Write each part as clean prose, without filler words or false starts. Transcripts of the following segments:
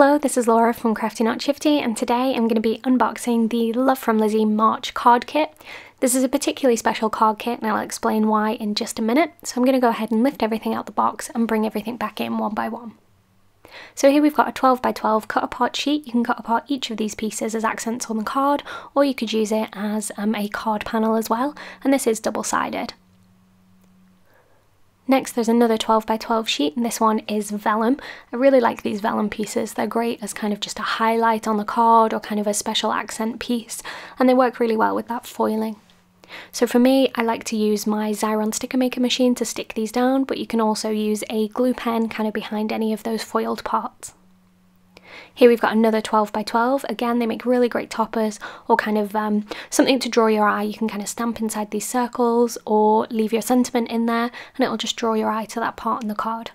Hello, this is Laura from Crafty Not Shifty, and today I'm going to be unboxing the Love From Lizi March card kit. This is a particularly special card kit and I'll explain why in just a minute. So I'm going to go ahead and lift everything out the box and bring everything back in one by one. So here we've got a 12 by 12 cut apart sheet. You can cut apart each of these pieces as accents on the card, or you could use it as a card panel as well, and this is double-sided. Next there's another 12 by 12 sheet, and this one is vellum. I really like these vellum pieces. They're great as kind of just a highlight on the card or kind of a special accent piece, and they work really well with that foiling. So for me, I like to use my Xyron sticker maker machine to stick these down, but you can also use a glue pen kind of behind any of those foiled parts. Here we've got another 12 by 12. Again, they make really great toppers, or kind of something to draw your eye. You can kind of stamp inside these circles or leave your sentiment in there and it'll just draw your eye to that part in the card.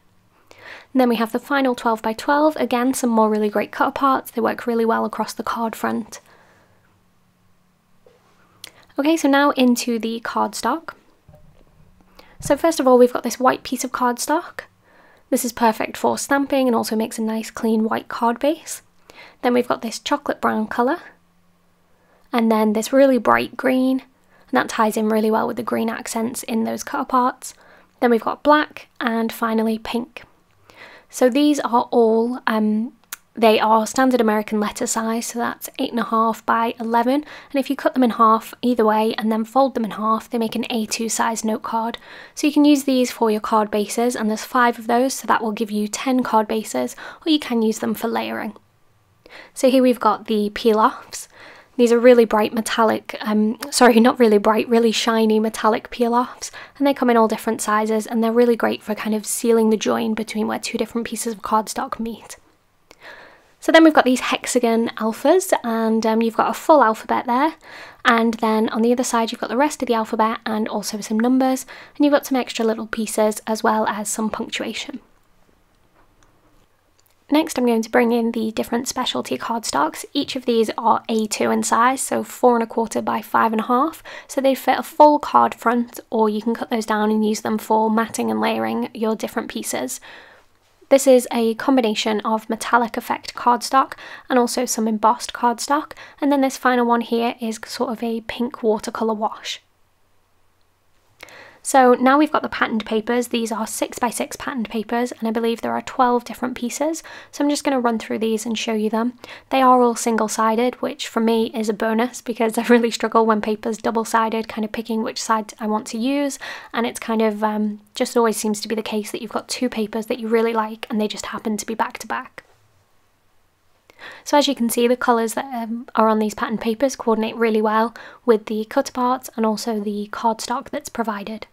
And then we have the final 12 by 12. Again, some more really great cut aparts. They work really well across the card front. Okay, so now into the cardstock. So first of all, we've got this white piece of cardstock. This is perfect for stamping and also makes a nice clean white card base. Then we've got this chocolate brown colour, and then this really bright green, and that ties in really well with the green accents in those cut aparts. Then we've got black, and finally pink. So these are all they are standard American letter size, so that's 8.5 by 11, and if you cut them in half either way and then fold them in half, they make an A2 size note card. So you can use these for your card bases, and there's 5 of those, so that will give you 10 card bases, or you can use them for layering. So here we've got the peel-offs. These are really bright metallic, sorry, not really bright, really shiny metallic peel-offs, and they come in all different sizes, and they're really great for kind of sealing the join between where two different pieces of cardstock meet. So then we've got these hexagon alphas, and you've got a full alphabet there, and then on the other side you've got the rest of the alphabet and also some numbers, and you've got some extra little pieces as well as some punctuation. Next I'm going to bring in the different specialty cardstocks. Each of these are A2 in size, so 4.25 by 5.5, so they fit a full card front, or you can cut those down and use them for matting and layering your different pieces. This is a combination of metallic effect cardstock and also some embossed cardstock, and then this final one here is sort of a pink watercolour wash. So now we've got the patterned papers. These are 6 by 6 patterned papers, and I believe there are 12 different pieces, so I'm just going to run through these and show you them. They are all single-sided, which for me is a bonus because I really struggle when paper's double-sided, kind of picking which side I want to use, and it's kind of just always seems to be the case that you've got two papers that you really like and they just happen to be back to back. So as you can see, the colours that are on these patterned papers coordinate really well with the cut aparts and also the cardstock that's provided.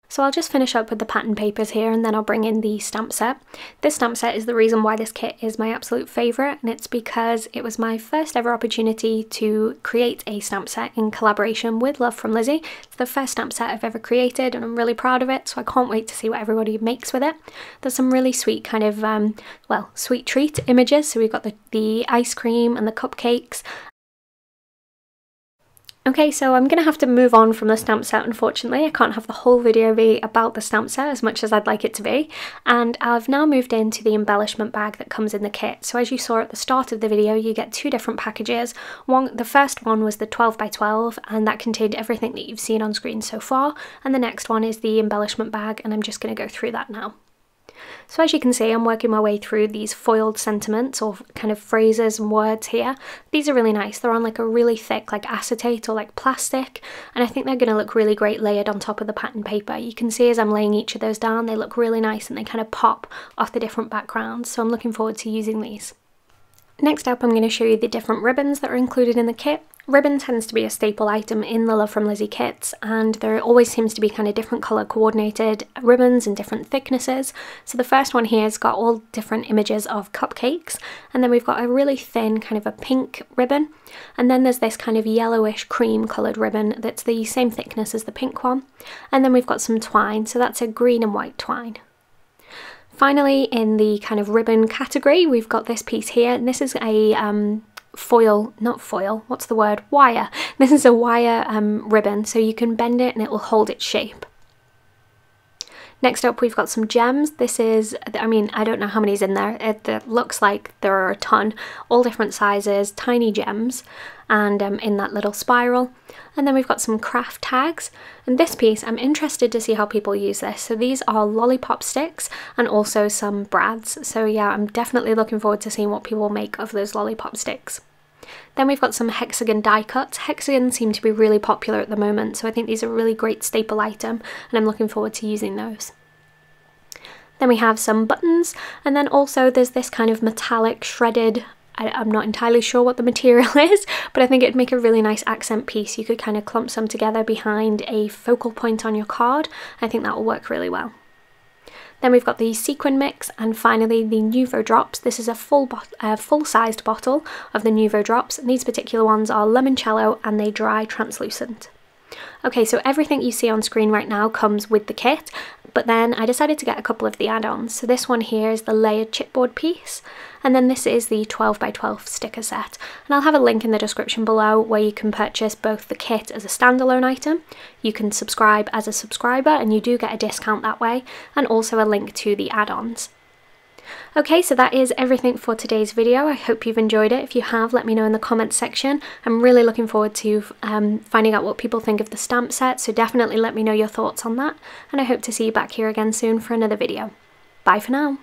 So I'll just finish up with the pattern papers here, and then I'll bring in the stamp set. This stamp set is the reason why this kit is my absolute favourite, and it's because it was my first ever opportunity to create a stamp set in collaboration with Love From Lizi. It's the first stamp set I've ever created and I'm really proud of it, so I can't wait to see what everybody makes with it. There's some really sweet kind of, well, sweet treat images. So we've got the ice cream and the cupcakes. Okay, so I'm going to have to move on from the stamp set, unfortunately. I can't have the whole video be about the stamp set as much as I'd like it to be. And I've now moved into the embellishment bag that comes in the kit. So as you saw at the start of the video, you get two different packages. The first one was the 12 by 12, and that contained everything that you've seen on screen so far. And the next one is the embellishment bag, and I'm just going to go through that now. So as you can see, I'm working my way through these foiled sentiments or kind of phrases and words here. These are really nice. They're on like a really thick like acetate or like plastic, and I think they're going to look really great layered on top of the pattern paper. You can see as I'm laying each of those down, they look really nice and they kind of pop off the different backgrounds, so I'm looking forward to using these. Next up, I'm going to show you the different ribbons that are included in the kit. Ribbon tends to be a staple item in the Love From Lizi kits, and there always seems to be kind of different colour coordinated ribbons and different thicknesses. So the first one here has got all different images of cupcakes, and then we've got a really thin kind of a pink ribbon, and then there's this kind of yellowish cream coloured ribbon that's the same thickness as the pink one, and then we've got some twine, so that's a green and white twine. Finally, in the kind of ribbon category, we've got this piece here, and this is a wire. This is a wire ribbon, so you can bend it and it will hold its shape. Next up we've got some gems. This is, I mean, I don't know how many's in there. It looks like there are a ton, all different sizes, tiny gems, and in that little spiral. And then we've got some craft tags, and this piece, I'm interested to see how people use this. So these are lollipop sticks and also some brads. So yeah, I'm definitely looking forward to seeing what people make of those lollipop sticks. Then we've got some hexagon die cuts. Hexagons seem to be really popular at the moment, so I think these are a really great staple item, and I'm looking forward to using those. Then we have some buttons, and then also there's this kind of metallic shredded, I'm not entirely sure what the material is, but I think it'd make a really nice accent piece. You could kind of clump some together behind a focal point on your card. I think that will work really well. Then we've got the sequin mix, and finally the Nuvo drops. This is a full-sized bottle of the Nuvo drops, and these particular ones are limoncello and they dry translucent. Okay, so everything you see on screen right now comes with the kit, but then I decided to get a couple of the add-ons. So this one here is the layered chipboard piece, and then this is the 12x12 sticker set. And I'll have a link in the description below where you can purchase both the kit as a standalone item, you can subscribe as a subscriber and you do get a discount that way, and also a link to the add-ons. Okay, so that is everything for today's video. I hope you've enjoyed it. If you have, let me know in the comments section. I'm really looking forward to finding out what people think of the stamp set, so definitely let me know your thoughts on that, and I hope to see you back here again soon for another video. Bye for now.